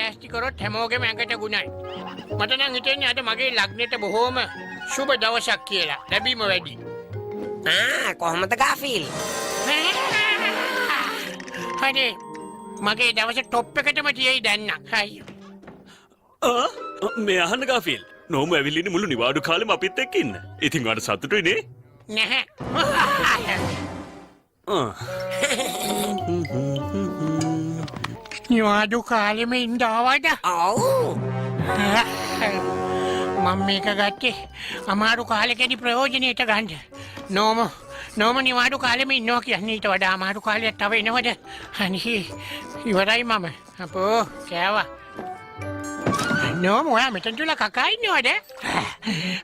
ලෑස්ති කරොත් හැමෝගෙම ඇඟට ගුණයි. මට නම් හිතෙන්නේ අද මගේ ලග්නෙට බොහෝම සුබ දවසක් කියලා. ලැබීම වැඩි. කොහොමද ගාෆිල්? හරි. මගේ දවස টොප් එකටම තියෙයි දැන්. මේ අහන්න ගාෆිල්. නෝම ඇවිල්ලින්නේ මුළු නිවාඩු කාලෙම අපිත් එක්ක ඉන්න. ඉතින් ඔයාලට සතුටුයි නේ? නැහැ. නිවාඩු කාලෙම ඉන්න ආවද? ඔව්. මම මේක ගත්තේ අමාරු කාලෙකදී ප්‍රයෝජනෙට ගන්න. නෝම නිවාඩු කාලෙම ඉන්නවා කියන්නේ ඊට වඩා අමාරු කාලයක් තව එනවද? අනේ ඉවරයි මම. අපෝ කෑවා. නෝම ඔයා මෙතන තුල කකා ඉන්නවද?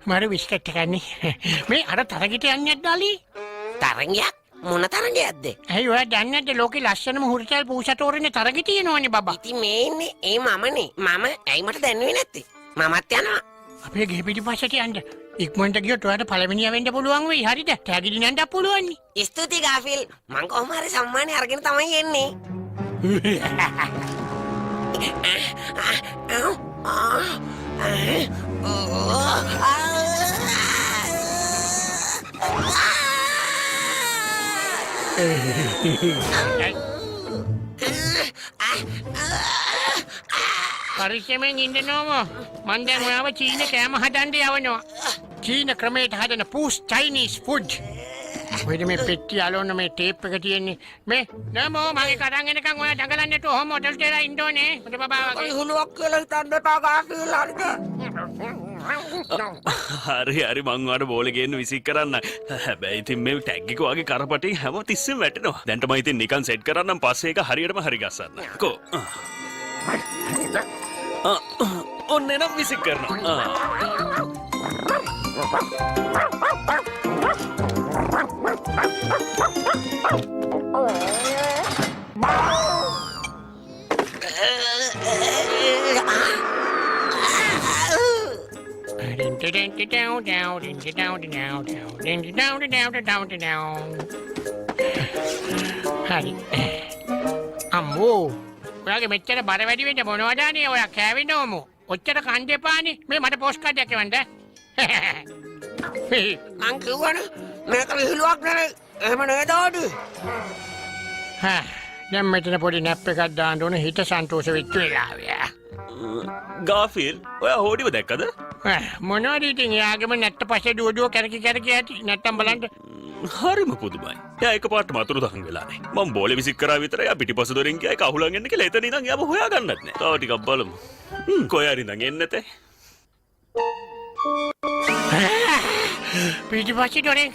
මරු බිස්කට් එකන්නේ. මේ අර තරගෙට යන්නේ නැද්ද? තරංගයක්? මොන තරංගයක්ද? ඇයි ඔයා දන්නේ නැද්ද ලෝකේ ලස්සනම හුරතල් පූසතෝරනේ තරගෙ තියෙනවනේ බබා. ඉතින් මේ ඉන්නේ ඒ මමනේ. මම ඇයි මට දැන්නුවේ නැත්තේ? මමත් යනවා. අපේ ගෙ පිටිපස්සට යන්න. ඉක්මනට ගියොත් ඔයාට පළවෙනියා වෙන්න පුළුවන් වෙයි. හරිද? තෑගි දිනන්න පුළුවන් නේ. ස්තුතියි ගාෆිල්. මං කොහොම හරි සම්මානය අරගෙන තමයි එන්නේ. පරිස්සමෙන් ඉන්න නෝම. මං දැන් ඔයාව චීන කෑම හදන්න යවනවා. චීන ක්‍රමයට හදන පූස් චයිනීස් ෆුඩ්. ඔයද මේ පෙට්ටිය අලෝන මේ ටේප් එක තියෙන්නේ. මේ නමෝ මගේ කරන් එනකන් ඔයා දඟලන්නේ නැතුව ඔහොම හොටල් දෙලා ඉන්න ඕනේ. මට බබා වගේ. හුලුවක් කියලා හිතන්න එපා ගාෆිල් හරිද? හරි මං ඔයාලට බෝලේ ගේන්න විසික් කරන්න. හැබැයි ඉතින් මේ ටැග් එක වගේ කරපටින් හැම තිස්සෙම වැටෙනවා. දැන් තමයි ඉතින් නිකන් සෙට් කරන්නම් පස්සේ ඒක හරියටම හරි ගස්සන්න. කෝ. ඔන්න එනම් විසික් කරනවා. හරි. අම්මෝ ඔයාගේ මෙච්චර බර වැඩි වෙන්න මොනවදානේ ඔයා කෑවේ නෝමෝ. ඔච්චර කන් දෙපානේ. මේ මට පෝස්ට් කාඩ් එකක් එවන්න. මං කිව්වනේ මේක විහිළුවක් නෙවෙයි. එහෙම නේද ඕඩි? දැන් මෙතන පොඩි නැප් එකක් දාන්න ඕන හිත සන්තෝෂ වෙච්ච වෙලාවේ. ගාෆිල් ඔයා හෝඩිව දැක්කද? මොනවද ඉතින් එයාගේම නැට්ට පස්සේ දුවදුව කැරකි ඇති. නැත්තම් බලන්න. හරිම පුදුමයි. එයා එකපාරටම අතුරු දහන් වෙලානේ. මම බෝලේ විසික් කරා විතරයි. එයා පිටිපස්ස දොරෙන් ගියා ඒක අහුලන් එන්න කියලා එතන ඉඳන් එයාව හොයාගන්නත් නෑ. තව ටිකක් බලමු. කොහේ හරි ඉඳන් එන්න තේ. පිටිපස්සේ දොරෙන්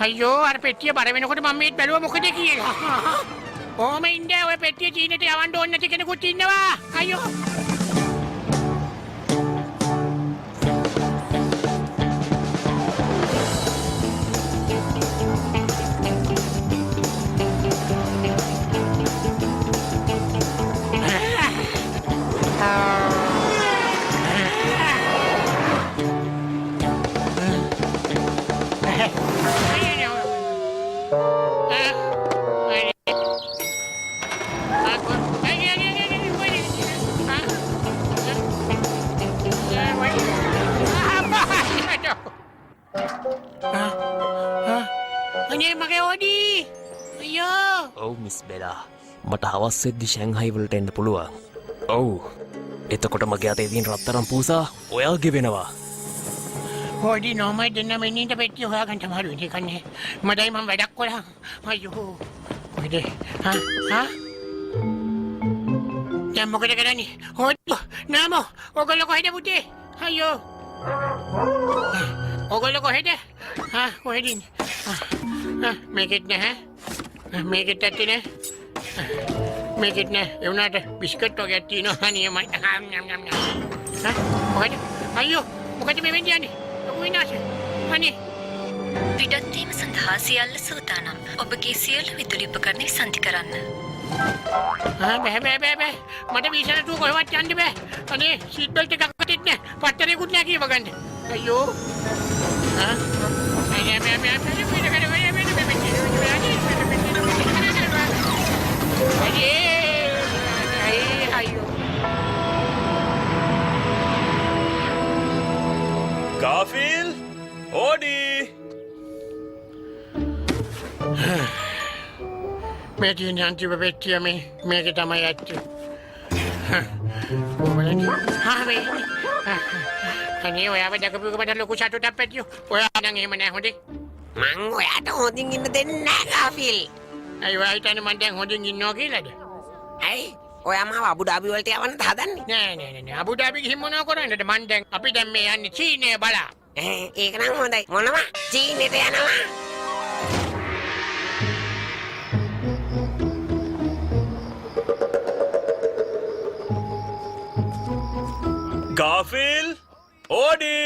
අයියෝ අර පෙට්ටිය බර වෙනකොට මම මේත් බැලුවා මොකද කියලා. ඕම ඉන්නේ ඔය පෙට්ටිය චීනෙට යවන්න ඕනේ නැති කෙනෙකුත් ඉන්නවා. අයියෝ. ඔව් මිස් බෙලා මට හවස් වෙද්දි ෂැන්හයි වලට එන්න පුළුවන්. ඔව් එතකොට මගේ අතේ තියෙන රත්තරන් පූසා ඔයාගේ වෙනවා. හොඩි නෝමයි දෙන්න මෙන්නට පෙට්ටිය හොයාගන්න තමයි ඉන්නේ කන්නේ. මඩයි මම වැඩක් කරා. අයියෝ. කොහෙද? දැන් මොකද කරන්නේ? හොඩි නෑමෝ. ඔයගොල්ලෝ කොහෙද පුතේ? අයියෝ. ඔයගොල්ලෝ කොහෙද? කොහෙද ඉන්නේ? මේකෙත් නැහැ. මේකෙත් ඇත්තේ නෑ. මේකෙත් නෑ. ඒ වුණාට බිස්කට් වගේක් තියෙනවා නියමයි. කොහෙද? අයියෝ මොකද මේ වෙන්නේ යන්නේ? ලොකු විනාශය. අනේ පිටත් වීම සඳහා සියල්ල සූදානම්. ඔබගේ සියලු විදුලි උපකරණ විසන්ධි කරන්න. බෑ. මට වීසාට කොහෙවත් යන්න බෑ. අනේ සීට් බෙල්ට් එකක් අතේ නෑ. පත්තරේකුත් නෑ කියව ගන්න. අයියෝ. අයියෝ. මේ තියෙන අන්තිම පෙට්ටිය මේක තමයි ඇත්තේ. කොහොමද? මේ අනේ ඔයාව දැකපු එක මට ලොකු සතුටක් පැටියෝ. ඔයා නම් එහෙම නෑ හොඳේ. මං ඔයාට හොඳින් ඉන්න දෙන්නේ නෑ ගාෆිල්. අයි ඔයා හිතන්නේ මං දැන් හොඳින් ඉන්නවා කියලාද? ඇයි? ඔයා මාව අබුඩාබි වලට යවන්න හදන්නේ? නෑ අබුඩාබි ගිහින් මොනවා කරන්නද? මං දැන් අපි දැන් මේ යන්නේ චීනය බලා. ඒක නම් හොඳයි. මොනවා? චීනෙට යනවා. ගාෆිල් ඕඩි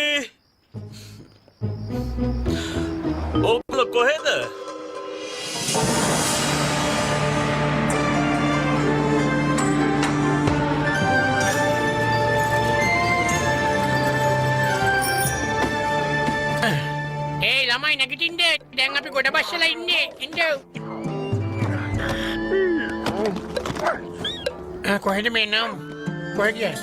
ඔබල කොහෙද? ඒ ළමයි නැගිටින්න දැන් අපි ගොඩ බස්සලා ඉන්නේ. එන්න. කොහෙද මේ නම්? කොහෙද ගියා?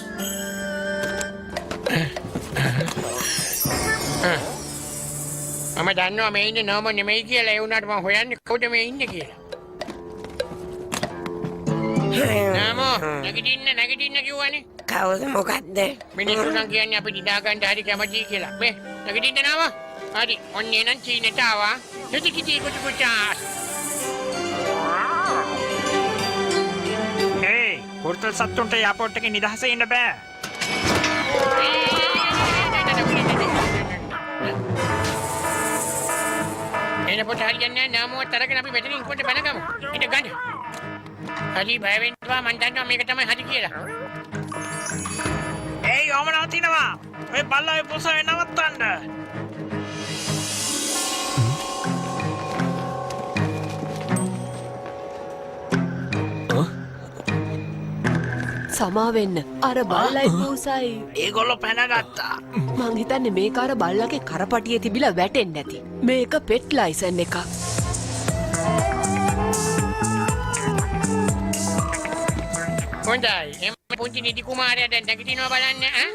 මම දන්නවා මේ ඉන්නේ නෝම නෙමෙයි කියලා. ඒ වුණාට මම හොයන්නේ කවුද මේ ඉන්නේ කියලා. නෝම නැගිටින්න කිව්වනේ. කවුද මොකද්ද? මිනිස්සු නම් කියන්නේ අපි නිදා ගන්න හරි කැමතියි කියලා. මේ නැගිටින්න නෝම. හරි ඔන්නේ නම් චීනෙට ආවා. හිටිකිටි කුචා. හේ හොර්තල් සත්තුන්ට එයාපෝට් එකේ නිදහසේ ඉන්න බෑ. එන පොත හරියන්නේ නැහැ. නාමුවත් අරගෙන අපි මෙතනින් කොට බැනගමු. ඉත ගන්න. හරි බය වෙන්න එපා. මං දන්නවා මේක තමයි හරි කියලා. ඒයි ඔම නවතිනවා. ඔය බල්ලා ඔය පොසාවේ නවත්තන්න. සමාවෙන්න අර බල්ලයි පූසයි ඒගොල්ලෝ පැනගත්තා. මං හිතන්නේ මේක අර බල්ලගේ කරපටියේ තිබිලා වැටෙන්නේ නැති. මේක පෙට් ලයිසන් එකක්. හොඳයි. එම් පුංචි නිදි කුමාරයා දැන් නැගිටිනවා බලන්න ඈ.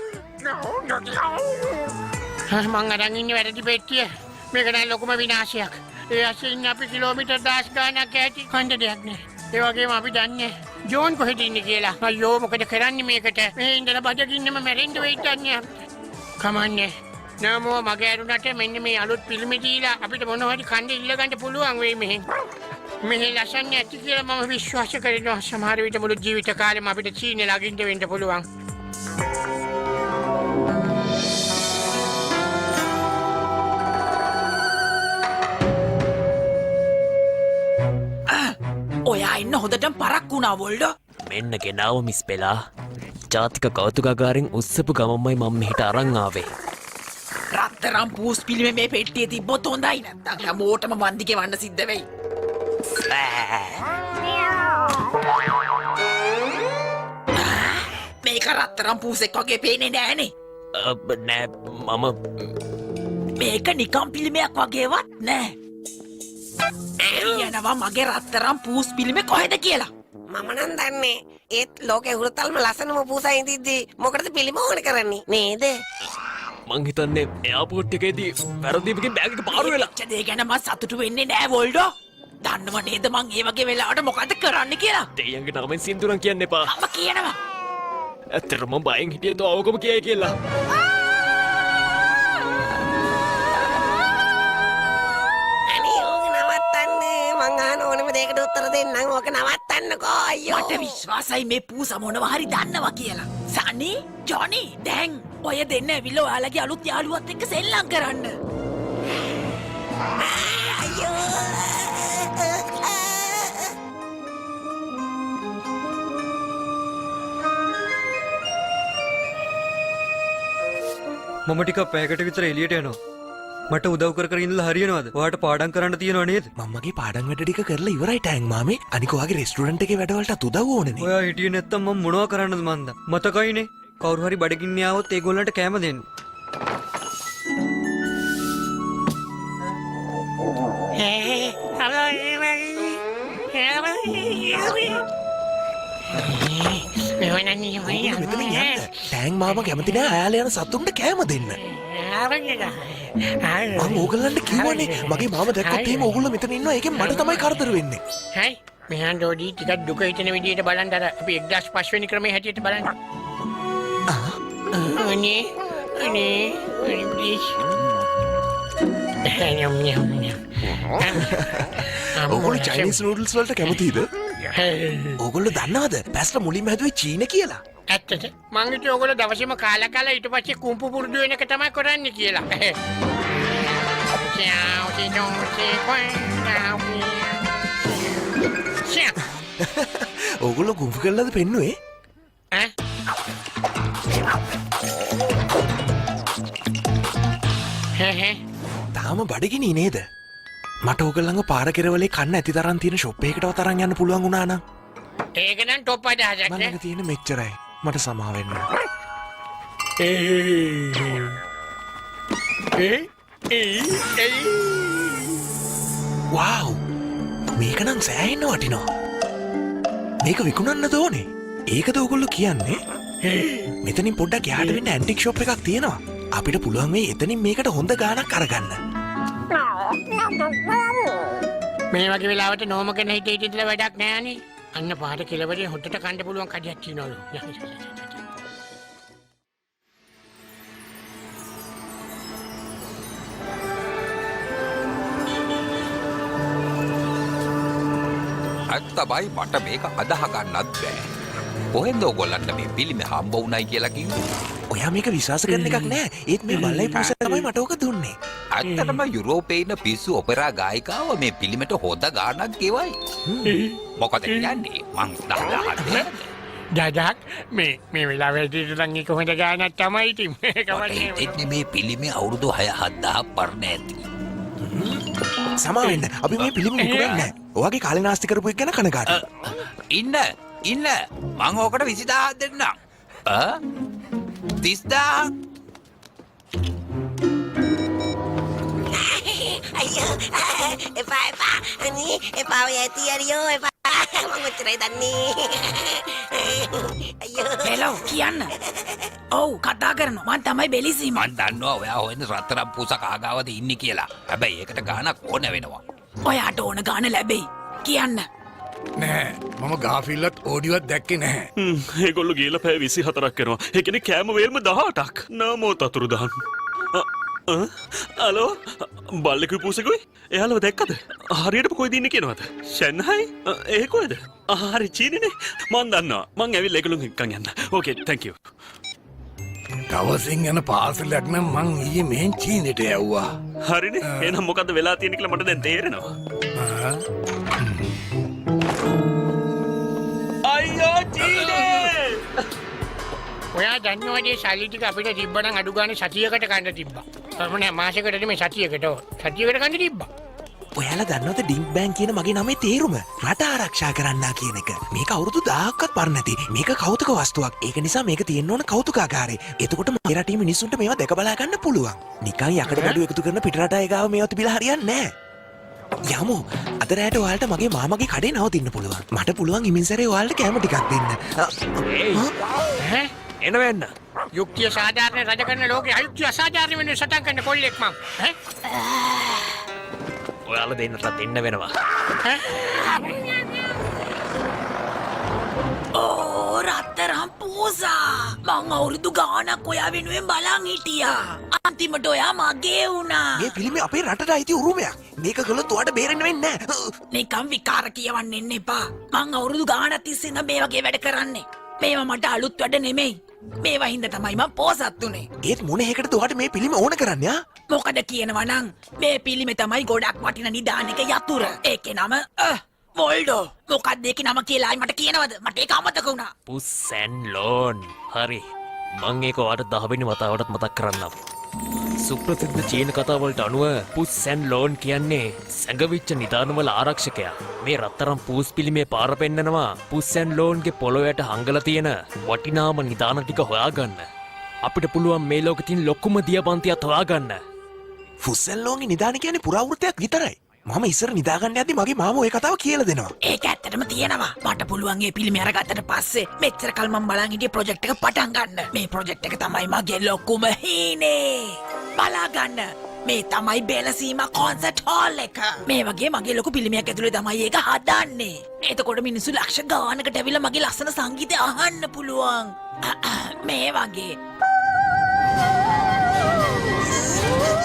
මං අරන් ඉන්නේ වැරදි පෙට්ටිය. මේක නම් ලොකුම විනාශයක්. ඒ අසින් අපි කිලෝමීටර් 10 ගානක් ඇති. කන්න දෙයක් නෑ. ඒ වගේම අපි දන්නේ ජෝන් කොහෙද ඉන්නේ කියලා. අයියෝ මොකද කරන්නේ මේකට? මේ ඉඳලා බඩගින්නම මැරෙන්න වෙයි දන්නේ. කමන්නේ. නමෝ මගේ අරුණට මෙන්න මේ අලුත් පිළිමි දීලා අපිට මොනවා හරි කන්න ඉල්ල ගන්න පුළුවන් වෙයි මෙහෙන්. මෙහෙ ලස්සන ඇති කියලා මම විශ්වාස කරනවා. සමහර විට මුළු ජීවිත කාලෙම අපිට චීනේ ළඟින්ද වෙන්න පුළුවන්. ඔයා ඉන්න හොඳටම පරක් වුණා වොල්ඩෝ. මෙන්න ගෙනාව මිස් පෙලා. ජාතික කෞතුකාගාරෙන් උස්සපු ගමම්මයි මම මෙහිට අරන් ආවේ. රත්තරම් පූස් පිළිමේ මේ පෙට්ටියේ තිබ්බොත් හොඳයි. නැත්තම් හැමෝටම වන්දිගේ වන්න සිද්ධ වෙයි. මේක රත්තරම් පූසෙක් වගේ පේන්නේ නෑනේ. නෑ මම මේක නිකම් පිළිමයක් වගේවත් නෑ. යනවා මගේ රත්තරම් පූස් පිළිමේ කොහෙද කියලා. මම නම් දන්නේ. ඒත් ලෝකේ හුරතල්ම ලස්සනම පූසා ඉඳිද්දී මොකටද පිළිම ඕනේ කරන්නේ නේද? මං හිතන්නේ එයාපෝට් එකේදී වැරදිමකින් බෑග් එක පාරු වෙලා. ඒ ගැන මම සතුටු වෙන්නේ නෑ වොල්ඩෝ. දන්නව නේද මං ඒ වගේ වෙලාවට මොකද කරන්න කියලා? දෙයියන්ගේ නමෙන් සින්දුරන් කියන්න එපා. මම කියනවා. ඇත්තටම මම බයෙන් හිටියේ තෝ අවකම කියයි කියලා. අනේ ඕක නවත්තන්න. මං අහන ඕනෙම දෙයකට උත්තර දෙන්නම්. ඕක නවත්තන්නකෝ අයියෝ. මට විශ්වාසයි මේ පූසා මොනවා හරි දන්නවා කියලා. සනි, ජොනි, දැන් ඔය දෙන්න ඇවිල්ලා ඔයාලගේ අලුත් යාළුවත් එක්ක සෙල්ලම් කරන්න. අයියෝ. මම ටිකක් පැයකට විතර එළියට යනවා. මට උදව් කර ඉඳලා හරියනවද? ඔයාට පාඩම් කරන්න තියෙනව නේද? මම්මගේ පාඩම් වැඩ ටික කරලා ඉවරයි ටෑංක් මාමේ. අනික ඔයාගේ රෙස්ටුරන්ට් එකේ වැඩවලට උදව් ඕනේ නේ. ඔයා හිටියේ නැත්තම් මම මොනවා කරන්නද මන්ද? මතකයිනේ. කවුරු හරි බඩගින්න ආවොත් ඒගොල්ලන්ට කෑම දෙන්න. ටෑංක් මාම කැමති නෑ අයාලා යන සතුන්ට කෑම දෙන්න. මම ඕගොල්ලන්ට කිව්වනේ මගේ මාම දැක්කොත් එහෙම ඕගොල්ලෝ මෙතන ඉන්නවා ඒකෙන් මට තමයි කරදර වෙන්නේ. හයි මෙහන් ඩෝඩී ටිකක් දුක හිතෙන විදිහට බලන්න අර අපි 1005 වෙනි ක්‍රමයේ හැටියට බලන්න. අනේ ප්ලීස්. ඔගොල්ලෝ චයිනීස් නූඩල්ස් වලට කැමතිද? ඕගොල්ලෝ දන්නවද පැස්ලා මුලින්ම හැදුවේ චීන කියලා? ඇත්තද? මං හිතුවේ ඔයගොල්ලෝ දවසේම කාලා ඊට පස්සේ කුම්පු පුරුදු වෙන එක තමයි කරන්නේ කියලා. ඕගොල්ලෝ ගුම්පු කරලාද පෙන්නුවේ? තාම බඩගිනි නේද? මට ඕගොල්ලන්ව පාර කෙරවලේ කන්න ඇති තරම් තියෙන ෂොප් එකකටවත් අරන් යන්න පුළුවන් වුණා නම්. ඒක නම් টොප් අදහසක් නේ. මම තියෙන මෙච්චරයි. මට සමා වෙන්න. වව්! මේක නම් සෑහෙන්න වටිනවා. මේක විකුණන්න ඕනේ. ඒකද ඕගොල්ලෝ කියන්නේ? මෙතනින් පොඩ්ඩක් එහාට වෙන්න ඇන්ටික් ෂොප් එකක් තියෙනවා. අපිට පුළුවන් වෙයි එතනින් මේකට හොඳ ගාණක් අරගන්න. මේ වගේ වෙලාවට නෝම කෙන හිතේ ඉඳලා වැඩක් නෑනේ. අන්න පාට කෙලවරේ හොටට කන්න පුළුවන් කඩයක් තියනවලු. ඇත්තබයි මට මේක අදහගන්නත් බෑ. කොහෙන්ද ඔයගොල්ලන්ට මේ පිළිම හම්බ වුණයි කියලා කිව්වේ? ඔයා මේක විශ්වාස කරන එකක් නෑ. ඒත් මේ බල්ලයි පූසා තමයි මට ඕක දුන්නේ. ඇත්තටම යුරෝපයේ ඉන්න පිස්සු ඔපෙරා ගායිකාව මේ පිළිමට හොඳ ගානක් ගෙවයි. මොකද කියන්නේ? මං දහදහන්නේ. දඩක් මේ වෙලාවේදී නම් එක හොඳ ගානක් තමයි ඉතින්. ඒකමයි මේ පිළිමේ අවුරුදු 6-7000 පරණ ඇති. සමා වෙන්න. අපි මේ පිළිම විකුණන්නේ නෑ. ඔයාගේ කාලේ නාස්ති කරපු එක ගැන කනගාටුයි. ඉන්න මං ඕකට 20000ක් දෙන්නම්. 30000. අයියෝ එපා අනේ එපා ඔය ඇති අරියෝ එපා මම ඔච්චරයි දන්නේ. අයියෝ බෙලෝ කියන්න. ඔව් කතා කරනවා මං තමයි බෙලිසි මං දන්නවා ඔයා හොයන රත්තරන් පූසා කාගාවද ඉන්නේ කියලා. හැබැයි ඒකට ගානක් ඕන වෙනවා. ඔයාට ඕන ගාන ලැබෙයි කියන්න. නෑ මම ගාෆිල්ලත් ඕඩිවත් දැක්කේ නැහැ. ඒගොල්ලෝ ගිහලා පැය 24ක් කරනවා. ඒ කියන්නේ කෑම වේල්ම 18ක්. නමෝ තතුරුදහන්. හලෝ බල්ලෙකුයි පූසෙකුයි එයාලව දැක්කද? හරියටම කොයිද ඉන්නේ කියනවද? ෂැන්හයි? ඒ කොයිද? හරි චීනනේ. මං දන්නවා. මං ඇවිල්ලා ඒගොල්ලොන් එක්කන් යන්න. ඕකේ thank you. දවසින් යන පාසලක් නම් මං ඊයේ මෙහෙන් චීනෙට යවුවා. හරිනේ. එහෙනම් මොකද්ද වෙලා තියෙන්නේ කියලා මට දැන් තේරෙනවා. අයියෝ චීනේ! ඔයා දන්නවද සල්ලි ටික අපිට තිබ්බනම් අඩු ගානේ සතියකට කන්න තිබ්බා. නෑ මාසෙකට නෙමෙයි සතියකට. සතියකට කන්න තිබ්බා. ඔයාලා දන්නවද ඩිංක් බෑන් කියන මගේ නමේ තේරුම? රට ආරක්ෂා කරන්නා කියන එක. මේක අවුරුදු 1000ක්වත් පරණ නැති. මේක කෞතුක වස්තුවක්. ඒක නිසා මේක තියෙන්න ඕන කෞතුකාගාරේ. එතකොට මේ රටේ මිනිස්සුන්ට මේවා දැක බලා ගන්න පුළුවන්. නිකන් යකඩ බඩු එකතු කරන පිටරට අය ගාව මේවා තිබිලා හරියන්නේ නෑ. යමු. අද රැට ඔයාලට මගේ මාමගේ කඩේ නවතින්න පුළුවන්. මට පුළුවන් ඉමින් සැරේ ඔයාලට කැම ටිකක් දෙන්න. එන වෙන්න. යුක්තිය සාධාරණ රජ කරන ලෝකේ අයුක්තිය අසාධාරණ වෙන සටන් කරන කොල්ලෙක් මම. ඔයාලා දෙන්නට දෙන්න වෙනවා. ඕ රත්තරන් පූසා මං අවුරුදු ගානක් ඔයා වෙනුවෙන් බලන් හිටියා. අන්තිමට ඔයා මගේ වුණා. මේ පිළිමේ අපේ රටට අයිති උරුමයක්. මේක කළොත් ඔයාට බේරෙන්න වෙන්නේ නැහැ. නිකම් විකාර කියවන්න එන්න එපා. මං අවුරුදු ගානක් තිස්සේ ඉඳන් මේ වගේ වැඩ කරන්නේ. මේවා මට අලුත් වැඩ නෙමෙයි. මේවා හින්දා තමයි මං පෝසත් උනේ. ඒත් මොන එකටද ඔයාට මේ පිළිම ඕන කරන්නේ ආ? මොකද කියනවා නම් මේ පිළිමේ තමයි ගොඩක් වටින නිදානික යතුර. ඒකේ නම වොල්ඩෝ. මොකක්ද ඒකේ නම කියලා මට කියනවද? මට ඒක අමතක වුණා. පුස් ඇන් ලෝන්. හරි. මං ඒක ඔයාලට 10 වෙනි වතාවටත් මතක් කරන්නම්. සුප්‍රසිද්ධ චීන කතාවලට අනුව පුස් ඇන් ලෝන් කියන්නේ සැඟවිච්ච නිදානවල ආරක්ෂකයා. මේ රත්තරන් පූස් පිළිමේ පාර පෙන්නනවා පුස් ඇන් ලෝන්ගේ පොළොවට හංගලා තියෙන වටිනාම නිදාන ටික හොයාගන්න. අපිට පුළුවන් මේ ලෝකෙ තියෙන ලොකුම දියපන්තියක් හොයාගන්න. ෆුස්සල්ලෝන්ගේ නිදාන කියන්නේ පුරාවෘත්තයක් විතරයි. මම ඉස්සර නිදාගන්න යද්දි මගේ මාමා ওই කතාව කියලා දෙනවා. ඒක ඇත්තටම තියෙනවා. මට පුළුවන් මේ පිළිමය අරගත්තට පස්සේ මෙච්චර කල් මම බලන් හිටිය ප්‍රොජෙක්ට් එක පටන් ගන්න. මේ ප්‍රොජෙක්ට් එක තමයි මගේ ලොකුම හීනේ. බලා ගන්න. මේ තමයි බෙලසීම කොන්සර්ට් හෝල් එක. මේ වගේ මගේ ලොකු පිළිමයක් ඇතුලේ තමයි ඒක හදන්නේ. එතකොට මිනිස්සු ලක්ෂ ගානකට ඇවිල්ලා මගේ ලස්සන සංගීතය අහන්න පුළුවන්. මේ වගේ.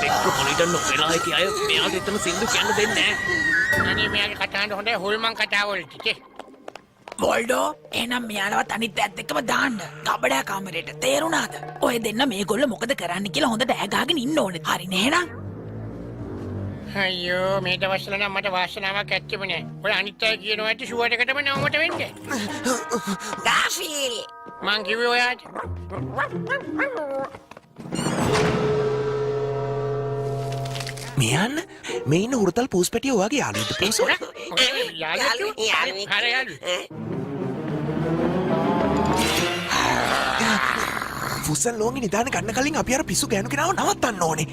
මෙට්‍රොපොලිටන් ඔපෙරා එකේ අය මෙයාට එතන සින්දු කියන්න දෙන්නේ නැහැ. අනේ මෙයාගේ කතාවට හොඳයි හොල්මන් කතාවල් ටිකේ. වෝල්ඩෝ එහෙනම් මෙයාලවත් අනිත් ඇත් එක්කම දාන්න. කබඩා කාමරේට තේරුණාද? ඔය දෙන්න මේගොල්ලෝ මොකද කරන්න කියලා හොඳට ඈගාගෙන ඉන්න ඕනේ. හරි නේනම්? අයියෝ මේ දවස්වල නම් මට වාසනාවක් ඇත්තෙම නෑ. ඔය අනිත් අය කියනවා ඇති ෂුවර් එකටම නවමට වෙන්නේ. ගාෆිල් මං කිව්වේ ඔයාට. මෙයන්න මේ ඉන්න හුරතල් පූස් පැටිය ඔයාගේ යාළුවෙක්ද පූස්? ෆුසන් ලෝන්ගේ නිදාන ගන්න කලින් අපි අර පිස්සු ගෑනු කෙනාව නවත්තන්න ඕනේ.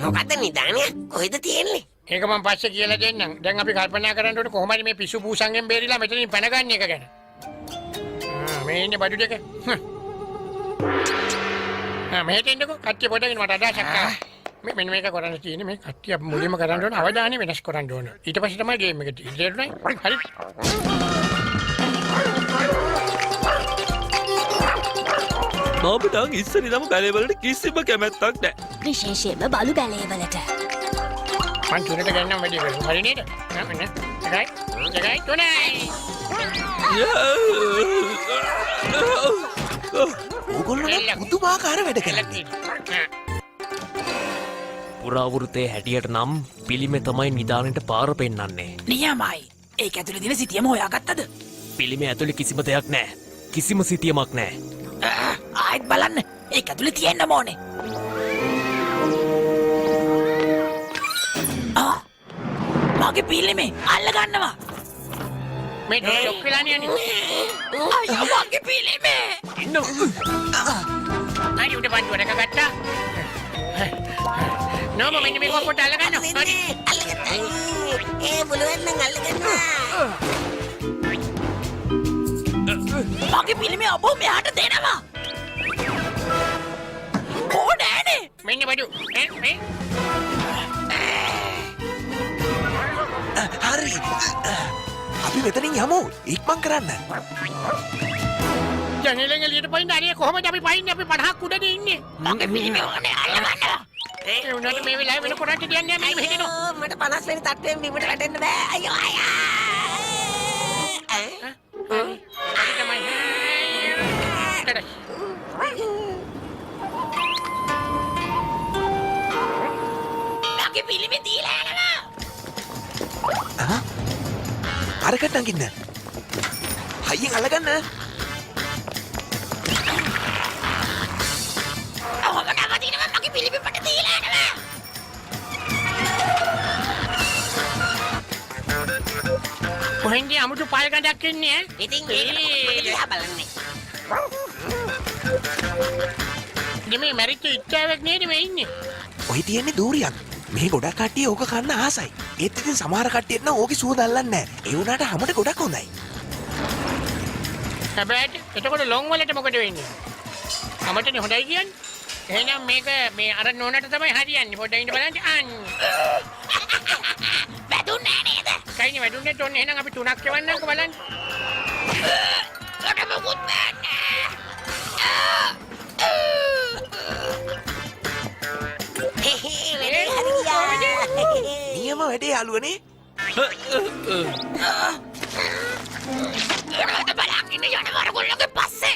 මොකද්ද නිදානිය? කොහෙද තියෙන්නේ? ඒක මම පස්සේ කියලා දෙන්නම්. දැන් අපි කල්පනා කරන්න ඕනේ කොහොමද මේ පිස්සු පූසන්ගෙන් බේරිලා මෙතනින් පැන ගන්න එක ගැන. මේ ඉන්නේ බඩු දෙක. මෙහෙට එන්නකෝ කට්ටිය පොඩ්ඩක් මට අදහසක් ආවා. මෙන්න මේක කරන්න තියෙන්නේ මේ කට්ටිය මුලින්ම කරන්න ඕන අවධානය වෙනස් කරන්න ඕන. ඊට පස්සේ තමයි ගේම් එක තියෙන්නේ. තේරුණායි? හරි. මම ඉස්සර ඉඳන් බැලේ වලට කිසිම කැමැත්තක් නැහැ. විශේෂයෙන්ම බලු බැලේවලට. මං තුනට ගන්නම් වැඩි කරමු. හරි නේද? නෑ එකයි තුනයි. ඕගොල්ලෝ පුදුමාකාර වැඩ කරන්නේ. පුරාවෘතයේ හැටියට නම් පිළිමෙ තමයි නිදානෙට පාර පෙන්වන්නේ. නියමයි. ඒක ඇතුලේ දින සිටියම හොයාගත්තද? පිළිමෙ ඇතුලේ කිසිම දෙයක් නැහැ. කිසිම සිතියමක් නැහැ. ආයෙත් බලන්න. ඒක ඇතුලේ තියෙන්න ඕනේ. මගේ පිළිමේ අල්ල ගන්නවා. මේ ඩොක් වෙලා නියන්නේ. අයියෝ මගේ පිළිමේ. ඉන්න. අයියෝ උඩ බන්දුවට ගත්තා. නෝම මෙන්න මේක පොඩ්ඩක් අල්ල ගන්න. හරි. අල්ලගත්තා. ඒ බුලුවෙන් නම් අල්ලගන්නවා. මගේ පිළිමේ අපෝ මෙයාට දෙනවා. ඕනෑනේ. මෙන්න බඩු. මේ හරි. අපි මෙතනින් යමු. ඉක්මන් කරන්න. ජනේලෙන් එළියට පයින්න අනේ කොහොමද අපි පයින්නේ? අපි 50ක් උඩද ඉන්නේ. මගේ පිළිමේ ඕනේ අල්ලගන්න. ඒ උනාට මේ වෙලාවේ වෙන කොටට කියන්නේ මේ මෙහෙනවා. මට 50 වෙනි තට්ටුවෙන් බිමට වැටෙන්න බෑ. අයියෝ මගේ පිළිමේ දීලා යනවා. අරකට නගින්න. හයියෙන් අල්ලගන්න. මගේ පිළිමේ මට දීලා යනවා. කොහෙන්ද අමුතු පාල් ගඳක් එන්නේ ඈ? ඉතින් ඒක දිහා බලන්නේ. මේ මැරිච්ච ඉච්ඡාවක් නේද මේ ඉන්නේ? ඔහි තියෙන්නේ දූරියක්. මේ ගොඩක් කට්ටිය ඕක කන්න ආසයි. ඒත් ඉතින් සමහර කට්ටියට නම් ඕකේ සුවඳ අල්ලන්නේ නැහැ. ඒ වුණාට හැමෝට ගොඩක් හොඳයි. හැබැයි එතකොට ලොන් වලට මොකද වෙන්නේ? හැමතැන හොඳයි කියන්නේ? එහෙනම් මේක මේ අර නෝනට තමයි හරියන්නේ. පොඩ්ඩක් ඉන්න බලන්න. අන්න. වැදුන්නේ නේද? කයිනේ වැදුන්නේ තොන්න එහෙනම් අපි තුනක් එවන්නම්කෝ බලන්න. මට මොකුත් බෑනේ. නියම වැඩේ යාළුවනේ. මට බලන් ඉන්න යන වරගොල්ලෝගේ පස්සේ.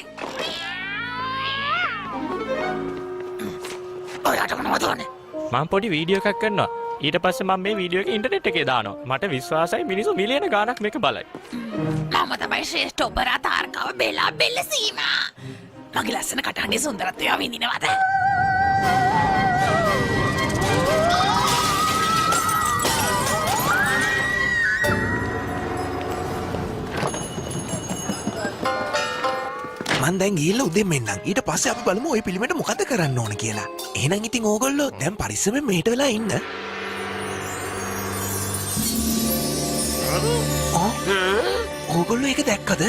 ඔයාට මොනවද ඕනේ? මම පොඩි වීඩියෝ එකක් කරනවා. ඊට පස්සේ මම මේ වීඩියෝ එක ඉන්ටර්නෙට් එකේ දානවා. මට විශ්වාසයි මිනිස්සු මිලියන ගාණක් මේක බලයි. මම තමයි ශ්‍රේෂ්ඨ ඔපෙරා තාරකාව බෙලා බෙල්ලසීමා. මගේ ලස්සන කටහඬේ සුන්දරත්වය විඳිනවද? මං දැන් ගිහිල්ලා උදෙන් මෙන්නම්. ඊට පස්සේ අපි බලමු ওই පිළිමෙට මොකද කරන්න ඕන කියලා. එහෙනම් ඉතින් ඕගොල්ලෝ දැන් පරිස්සමෙන් මෙහෙට වෙලා ඉන්න. ඕගොල්ලෝ ඒක දැක්කද?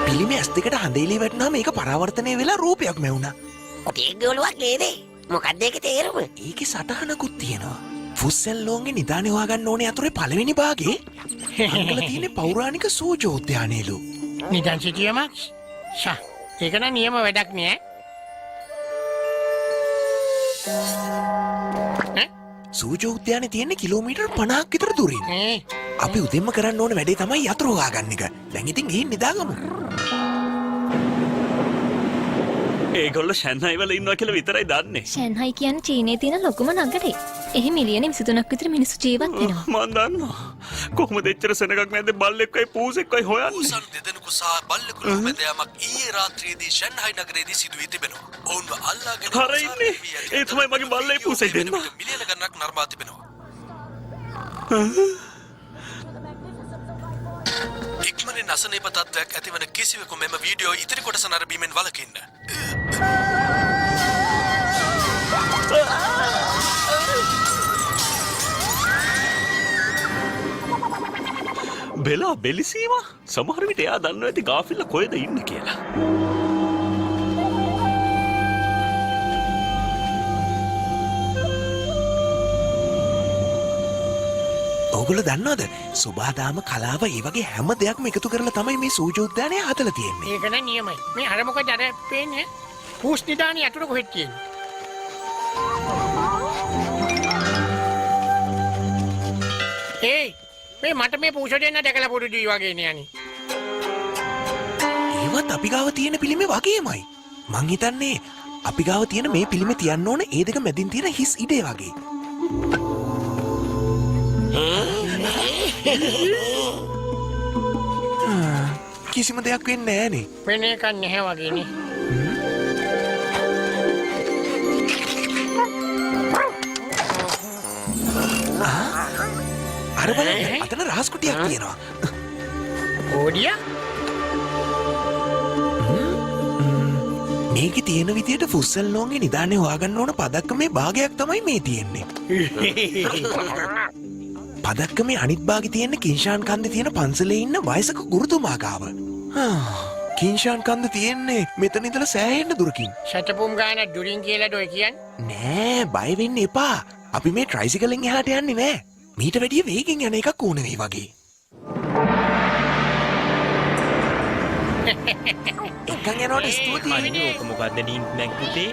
පිළිමේ ඇස් දෙකට හඳේලි වැටුණාම මේක පරාවර්තනය වෙලා රූපයක් මැවුණා. ඔතේ ගොළුවක් නේද? මොකක්ද ඒක තේරුම? ඒකේ සටහනකුත් තියෙනවා. ෆුස්සෙල්ලෝන්ගේ නිදානේ හොයාගන්න ඕනේ අතරේ පළවෙනි භාගේ අංගල තියෙන පෞරාණික සූජෝද්‍යානයලු. නිදන් සිටියමක් ෂා ඒක නම් නියම වැඩක් නෑ. සූජෝද්‍යානේ තියෙන්නේ කිලෝමීටර් 50ක් විතර දුරින්. අපි උදෙන්ම කරන්න ඕන වැඩේ තමයි යතුරු හොයාගන්න එක. දැන් ඉතින් ගිහින් නිදාගමු. ඒගොල්ල ෂැන්හයි වල ඉන්නවා කියලා විතරයි දන්නේ. ෂැන්හයි කියන්නේ චීනයේ තියෙන ලොකුම නගරේ. එහි මිලියන 23ක් විතර මිනිස්සු ජීවත් වෙනවා. මන් දන්නවා. කොහොමද එච්චර සෙනගක් නැද්ද බල්ලෙක්වයි පූසෙක්වයි හොයන්නේ? පූසන් දෙදෙනෙකු සහ බල්ලෙකු ලෝමැදෑමක් ඊයේ රාත්‍රියේදී ෂැන්හයි නගරයේදී සිදු වී තිබෙනවා. ඔවුන්ව අල්ලාගෙන හර ඉන්නේ. ඒ තමයි මගේ බල්ලේ පූසෙක් දෙන්නා. මිලියන ගණනක් නර්මා තිබෙනවා. ඉක්මනින් අසනීප තත්ත්වයක් ඇතිවන කිසිවෙකු මෙම වීඩියෝ ඉතිරි කොටස නරඹීමෙන් වළකින්න. බෙලා බෙලිසීම සමහර විට එයා දන්නවා ඇති ගාෆිල්ල කොහෙද ඉන්න කියලා. ඔගොල්ලෝ දන්නවද සුබාදාම කලාව ඒ වගේ හැම දෙයක්ම එකතු කරලා තමයි මේ සූජෝද්‍යානය හදලා තියෙන්නේ. ඒක නම් නියමයි. මේ අර මොකද අර පේන්නේ පූස් නිදානේ යතුරු කොහෙද තියෙන්නේ? ඒ මේ මට මේ පූස දෙන්න දැකලා පුරුදුයි වගේ නේ අනේ. ඒවත් අපි ගාව තියෙන පිළිමේ වගේමයි. මං හිතන්නේ අපි ගාව තියෙන මේ පිළිමේ තියන්න ඕන ඒ දෙක මැදින් තියෙන හිස් ඉඩේ වගේ. කිසිම දෙයක් වෙන්නේ නෑනේ. වෙන එකක් නැහැ වගේ නේ. අර බලන්න අතන රහස් කුටියක් තියෙනවා. ඕඩියා? මේකේ තියෙන විදියට ෆුස්සල්ලෝන්ගේ නිදානේ හොයාගන්න ඕන පදක්කමේ භාගයක් තමයි මේ තියෙන්නේ. පදක්කමේ අනිත් භාගෙ තියෙන්නේ කින්ෂාන් කන්දේ තියෙන පන්සලේ ඉන්න වයසක ගුරුතුමා ගාව. කින්ෂාන් කන්ද තියෙන්නේ මෙතන ඉඳලා සෑහෙන්න දුරකින්. සතපුම් ගාන දුරින් කියලා දොයි කියන්නේ? නෑ බය වෙන්න එපා. අපි මේ ට්‍රයිසිකලෙන් එහාට යන්නේ නෑ. මීට වැඩිය වේගෙන් යන එකක් ඕන වෙයි වගේ. එකන් යනකොට ස්තුතියි. අනේ ඕක මොකද්ද ඩින්ක් බැංක් පුතේ?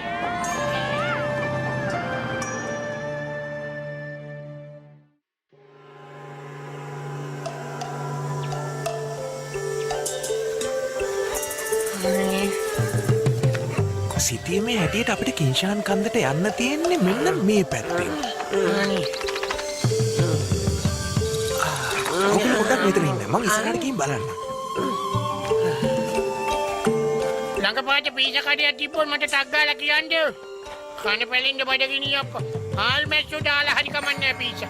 සිටියමේ හැටියට අපිට කින්ෂාන් කන්දට යන්න තියෙන්නේ මෙන්න මේ පැත්තෙන්. ඔබ පොඩ්ඩක් මෙතන ඉන්න. මං ඉස්සරහට ගිහින් බලන්න. ළඟපාත පීස කඩයක් තිබ්බොත් මට ටක් ගාලා කියන්න. කන පැලෙන්න බඩගිනි අප්පා. හාල් මැස්සෝ දාලා හරි කමන්නේ පීස.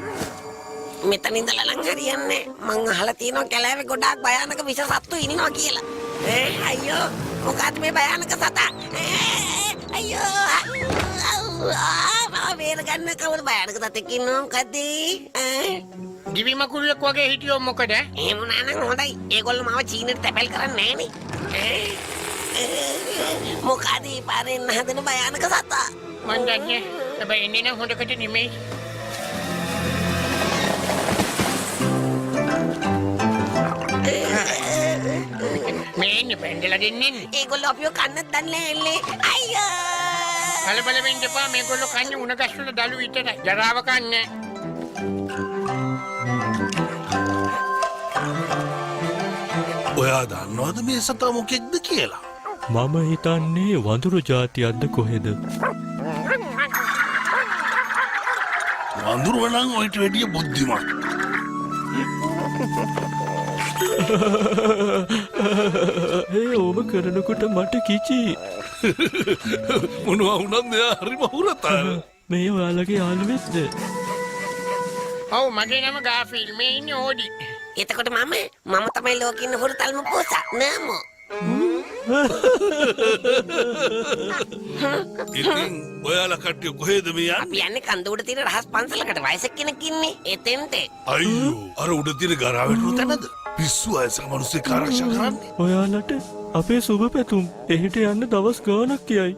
මෙතන ඉඳලා නම් හරියන්නේ. මං අහලා තියෙනවා කැලෑවේ ගොඩාක් භයානක විෂ සත්තු ඉන්නවා කියලා. අයියෝ මොකක්ද මේ භයානක සතා? අයියෝ මම බේර ගන්න කවුරු භයානක සතෙක් ඉන්නව මොකද? දිවි මකුළුවෙක් වගේ හිටියෝ මොකද? එහෙම නෑ නම් හොඳයි. ඒගොල්ලෝ මාව චීනෙට තැපැල් කරන්නේ නෑනේ. මොකද පාරෙන් හදන භයානක සතා? මන් දන්නේ. හැබැයි එන්නේ නම් හොඳකට නෙමෙයි. මේ ඉන්නේ පැන්ඩලා දෙන්නේ. ඒගොල්ලෝ අපිව කන්නත් දන්නේ නෑනේ. අයියෝ කලබල වෙන්න එපා. මේගොල්ලෝ කන්නේ උණ ගස් වල දළු විතරයි. ජරාව කන්නේ. ඔයා දන්නවද මේ සතා මොකෙක්ද කියලා? මම හිතන්නේ වඳුරු జాතියක්ද කොහෙද? වඳුරුව නම් ඔයිට වැඩිය බුද්ධිමත්. ඒ ඕම කරනකොට මට කිචි. මොනවා වුණත් මෙයා හරිම හුරතල්. මේ ඔයාලගේ යාළුවෙක්ද? ඔව් මගේ නම ගාෆිල්. මේ ඉන්නේ ඕඩි. එතකොට මම තමයි ලෝකෙ ඉන්න හුරතල්ම පෝසා නෑමෝ. ඉතින් ඔයාලා කට්ටිය කොහෙද මේ යන්නේ? අපි යන්නේ කන්ද උඩ තියෙන රහස් පන්සලකට වයසක කෙනෙක් ඉන්නේ. එතෙන්ට. අයියෝ අර උඩ තියෙන ගරාවැටුණු තැනද? පිස්සු වයසක මිනිස්සෙක් ආරක්ෂා කරන්නේ. ඔයාලට අපේ සුබ පැතුම්. එහෙට යන්න දවස් ගාණක් කියයි.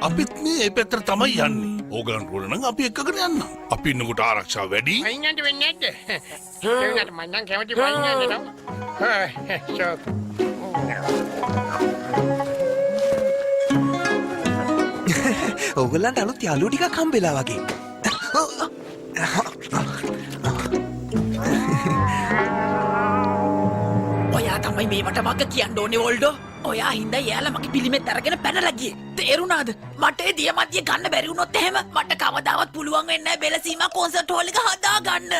අපිත් මේ ඒ පැත්තට තමයි යන්නේ. ඕගලන්ට ඕන නම් අපි එක්කගෙන යන්න. අපි ඉන්නකොට ආරක්ෂාව වැඩි. අයින්ට වෙන්නේ නැද්ද? ඒ වුණාට මම නම් කැමති වයින් යන්න නම්. ඔගලන්ට අලුත් යාළුවෝ ටිකක් හම්බෙලා වගේ. ඔයා තමයි මේවට මග කියන්න ඕනේ ඕල්ඩෝ. ඔයා හින්දා එයාලා මගේ පිළිමෙත් අරගෙන පැනලා ගියේ. තේරුණාද? මට ඒ දියමැදිය ගන්න බැරි වුණොත් එහෙම මට කවදාවත් පුළුවන් වෙන්නේ නැහැ බෙලසීමා කොන්සර්ට් හෝල් එක හදා ගන්න.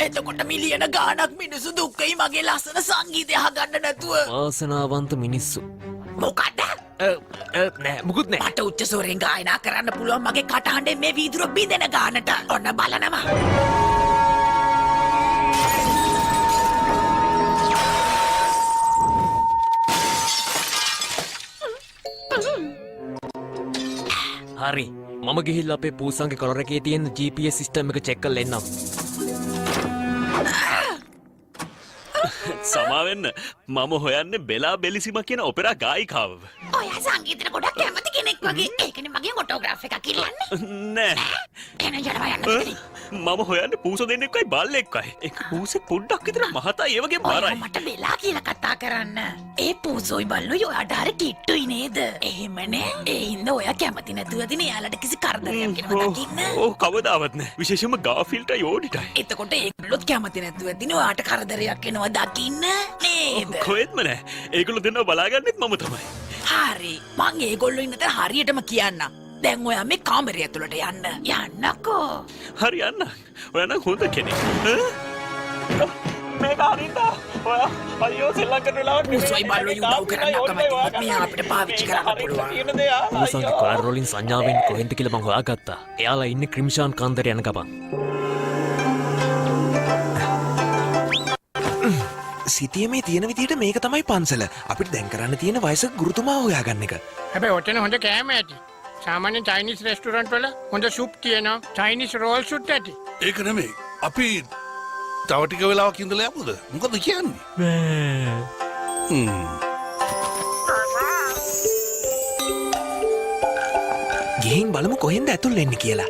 එතකොට මිලියන ගාණක් මිනිස්සු දුක් වෙයි මගේ ලස්සන සංගීතය අහගන්න නැතුව. වාසනාවන්ත මිනිස්සු. මොකද? නෑ මුකුත් නෑ. මට උච්ච ස්වරයෙන් ගායනා කරන්න පුළුවන් මගේ කටහඬෙන් මේ වීදුර බිඳෙන ගානට. ඔන්න බලනවා. හරි මම ගිහිල්ලා අපේ පූසන්ගේ කොලර එකේ තියෙන GPS සිස්ටම් එක චෙක් කරලා එන්නම්. සමාවෙන්න මම හොයන්නේ බෙලා බෙලිසිම කියන ඔපෙරා ගායිකාව. ඔයා සංගීතයට ගොඩක් කැමති කෙනෙක් වගේ. ඒකනේ මගේ ඔටෝග්‍රාෆ් එකක් ඉල්ලන්නේ. නෑ එහෙනම් යනවා යන්න. මම හොයන්නේ පූස දෙන්නෙක්වයි බල්ලෙක්වයි. එක පූසෙක් පොඩ්ඩක් විතර මහතා ඒ වගේ බරයි. මට වෙලා කියලා කතා කරන්න. ඒ පූසොයි බල්ලොයි ඔයාට හරි කිට්ටුයි නේද? එහෙමනේ. ඒ හින්දා ඔයා කැමති නැතුව දින යාලට කිසි කරදරයක් වෙනවා දකින්න. ඕ කවදාවත් නෑ. විශේෂයෙන්ම ගාෆිල්ටයි ඕඩිටයි. එතකොට ඒගොල්ලොත් කැමති නැතුව දින ඔයාට කරදරයක් වෙනවා දකින්න නේද? කොහෙත්ම නෑ. ඒගොල්ලෝ දෙන්නව බලාගන්නෙත් මම තමයි. හරි. මං ඒගොල්ලෝ ඉන්න තැන හරියටම කියන්නම්. දැන් ඔයා මේ කාමරය ඇතුළට යන්න. යන්නකෝ. හරි යන්න. ඔයා නම් හොඳ කෙනෙක්. මේක හරියට ඔයා අයියෝ සෙල්ලම් කරන වෙලාවට පූසොයි බල්ලොයි උදව් කරන්න අකමැති. මෙයා අපිට පාවිච්චි කරන්න පුළුවන්. පූසන්ගේ කොලර වලින් සංඥාවෙන් කොහෙන්ද කියලා මම හොයාගත්තා. එයාලා ඉන්නේ ක්‍රිම්ෂාන් කාන්දරේ යන ගමන්. සිතියමේ තියෙන විදිහට මේක තමයි පන්සල. අපිට දැන් කරන්න තියෙන වයසක ගුරුතුමා හොයාගන්න එක. හැබැයි ඔතන හොඳ කෑම ඇති. සාමාන්‍ය චයිනීස් රෙස්ටුරන්ට් වල හොඳ සුප් තියෙනවා. චයිනීස් රෝල් සුට් ඇති. ඒක නෙමෙයි. අපි තව ටික වෙලාවක් ඉඳලා යමුද? මොකද කියන්නේ? ගිහින් බලමු කොහෙන්ද ඇතුල් වෙන්නේ කියලා.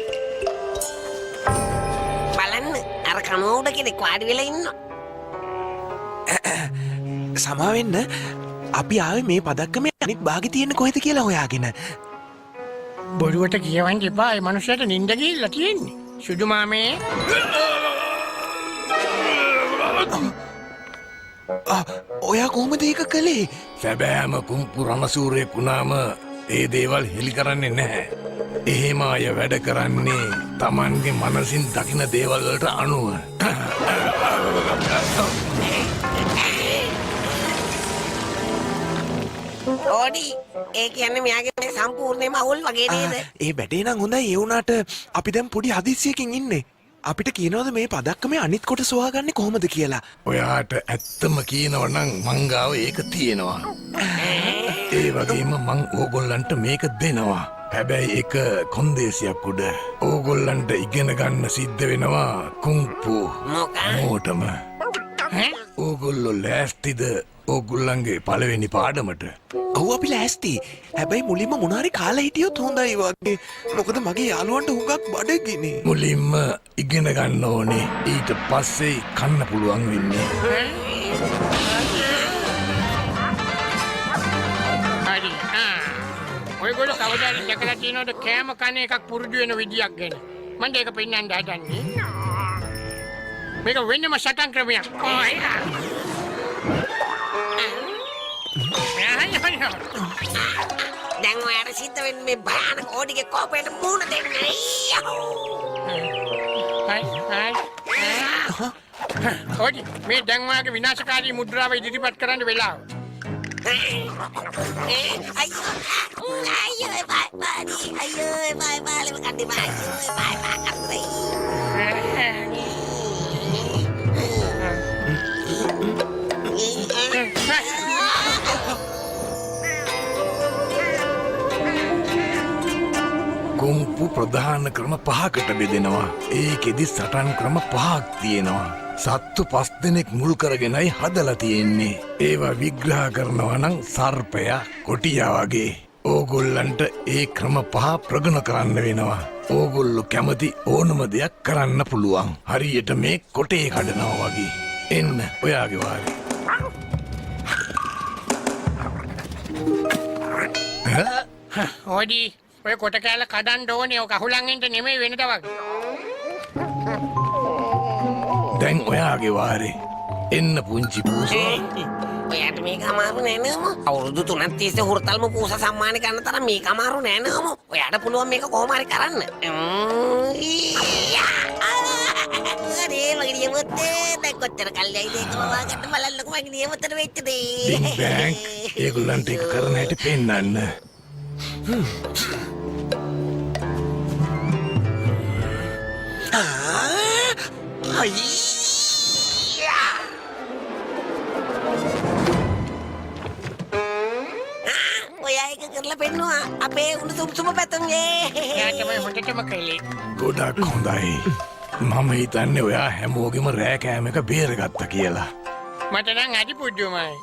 බලන්න අර කනෝඩ කෙනෙක් වාඩි වෙලා ඉන්නවා. සමාවෙන්න අපි ආවේ මේ පදක්කමේ අනිත් භාගෙ තියෙන්නේ කොහෙද කියලා හොයාගෙන. බොරුවට කියවන්න එපා. ඒ මනුස්සයාට නිින්ද ගිහිල්ලා තියෙන්නේ. සුදු මාමේ. ඔයා කොහොමද ඒක කළේ? සැබෑම කුම්පු රණසූරයෙක් වුණාම ඒ දේවල් හෙලි කරන්නේ නැහැ. එහෙම අය වැඩ කරන්නේ Tamanගේ මනසින් දකින දේවල් වලට අනුව. ඕඩි ඒ කියන්නේ මෙයාගේ මේ සම්පූර්ණයෙන්ම අවුල් වගේ නේද? ඒ බැටේ නම් හොඳයි. ඒ වුණාට අපි දැන් පොඩි හදිස්සියකින් ඉන්නේ. අපිට කියනවද මේ පදක්කමේ අනිත් කොටස හොයාගන්නේ කොහොමද කියලා? ඔයාට ඇත්තම කියනවනම් මං ගාව ඒක තියෙනවා. ඒ වගේම මං ඕගොල්ලන්ට මේක දෙනවා. හැබැයි ඒක කොන්දේසියක් උඩ. ඕගොල්ලන්ට ඉගෙන ගන්න සිද්ධ වෙනවා කුම්පු මෝටම. ඕගොල්ලෝ ලෑස්තිද ඕගොල්ලන්ගේ පළවෙනි පාඩමට? ඔව් අපි ලෑස්ති. හැබැයි මුලින්ම මොනාරි කාලා හිටියොත් හොඳයි වගේ. මොකද මගේ යාළුවන්ට හුඟක් බඩගිනි. මුලින්ම ඉගෙන ගන්න ඕනේ. ඊට පස්සේ කන්න පුළුවන් වෙන්නේ. හරි. ඔයගොල්ලෝ කවදාද දැකලා තියෙනවද කෑම කන එකක් පුරුදු වෙන විදියක් ගැන? මම ඒක පෙන්නන්න හදන්නේ. මේක වෙනම සටන් ක්‍රමයක්. දැන් ඔයාට සිද්ධ වෙන්නේ මේ භයානක ඕඩිගේ කෝපයට මුහුණ දෙන්න. ඕඩි මේ දැන් ඔයාගේ විනාශකාරී මුද්‍රාව ඉදිරිපත් කරන්න වෙලාව. අයියෝ බයි කන්නේ බයි කුම්පු ප්‍රධාන ක්‍රම 5කට බෙදෙනවා. ඒකෙදි සටන් ක්‍රම 5ක් තියෙනවා. සත්තු 5 දෙනෙක් මුල් කරගෙනයි හදලා තියෙන්නේ. ඒවා විග්‍රහ කරනවා නම් සර්පයා, කොටියා වගේ. ඕගොල්ලන්ට ඒ ක්‍රම පහ ප්‍රගුණ කරන්න වෙනවා. ඕගොල්ලු කැමති ඕනම දෙයක් කරන්න පුළුවන්. හරියට මේ කොටේ කඩනවා වගේ. එන්න ඔයාගේ වාගේ. ඕඩි ඔය කොට කෑල්ල කඩන්න ඕනේ. ඔක අහුලංගෙන්ට නෙමෙයි වෙනට වගේ. දැන් ඔයාගේ වාරේ. එන්න පුංචි පූසා. ඔයාට මේක අමාරු නෑ නේම. අවුරුදු 3ක් තිස්සේ හුරතල්ම පූසා සම්මාන ගන්න තරම් මේක අමාරු නෑ නේම. ඔයාට පුළුවන් මේක කොහොම හරි කරන්න. අනේ මගේ නියමතේ දැන් කොච්චර කල්යයිද ඒක වවාගන්න බලන්නකෝ මගේ නියමතට වෙච්ච දේ. ඩිං බෑන්ක් ඒගොල්ලන්ට ඒක කරන හැටි පෙන්නන්න. ඔයා ඒක කරලා පෙන්නවා අපේ උණුසුම් පැතුම් එයා තමයි හොඳටම කළේ. ගොඩක් හොඳයි. මම හිතන්නේ ඔයා හැමෝගෙම රෑ කෑම එක බේරගත්ත කියලා. මට නම් අඩි පුඩ්ඩුමයි.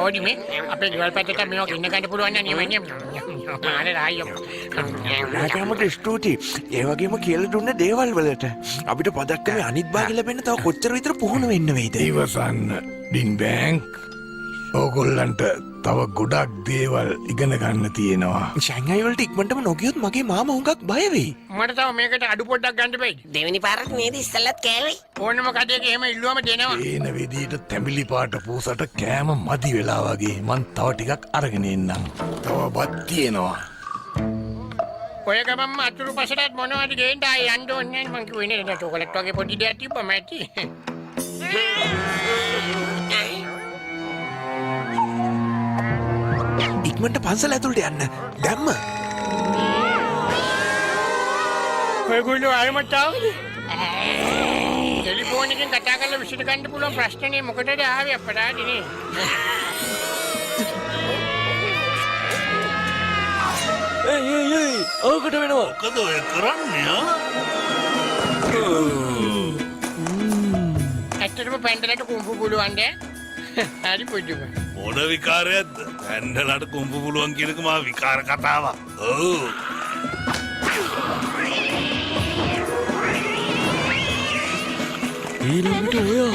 ඕඩි මේ අපේ ගෙවල් පැත්තට මේක ඉන්න ගන්න පුළුවන් නම් නියමයි. මානේ රායෝ. රාජාමට ස්තුතියි. ඒ වගේම කියලා දුන්න දේවල් වලට අපිට පදක්කමේ අනිත් භාගය ලැබෙන්න තව කොච්චර විතර පුහුණු වෙන්න වෙයිද? ඉවසන්න ඩින් බෑන්ක්. ඕගොල්ලන්ට තව ගොඩක් දේවල් ඉගෙන ගන්න තියෙනවා. ෂැන්හයි වලට ඉක්මනටම නොගියොත් මගේ මාමා හුඟක් බය වෙයි. මට තව මේකට අඩු පොඩ්ඩක් ගන්න බෑද? දෙවෙනි පාරක් නේද ඉස්සෙල්ලත් කෑවේ. ඕනම කඩේක එහෙම ඉල්ලුවම දෙනවා. ඒන විදිහට තැඹිලි පාට පූසට කෑම මදි වෙලා වගේ මං තව ටිකක් අරගෙන එන්නම්. තව බත් තියෙනවා. ඔය ගමම්ම අතුරු පසටත් මොනවද ගේන්න ආයේ යන්න ඕනේ නැහැ. මං කිව්වේ නේද චොකලට් වගේ පොඩි දෙයක් තිබ්බම ඇති. ඉක්මනට පන්සල ඇතුළට යන්න. දැම්ම. ඔයගොල්ලෝ ආයෙමත් ආවද? ටෙලිෆෝන් එකෙන් කතා කරලා විසඳ ගන්න පුළුවන් ප්‍රශ්නේ මොකටද ආවේ අපරාධි නේ? ඒ ඕකට වෙනවා. මොකද ඔය කරන්නේ? ඇත්තටම පැන්ඩලට කුඹු පුළුවන්ද? හරි පුදුම. මොන විකාරයක්ද? පැන්ඩලට කුඹු පුළුවන් කියනක මා විකාර කතාවක්. ඔව්. ඊළඟට ඔයා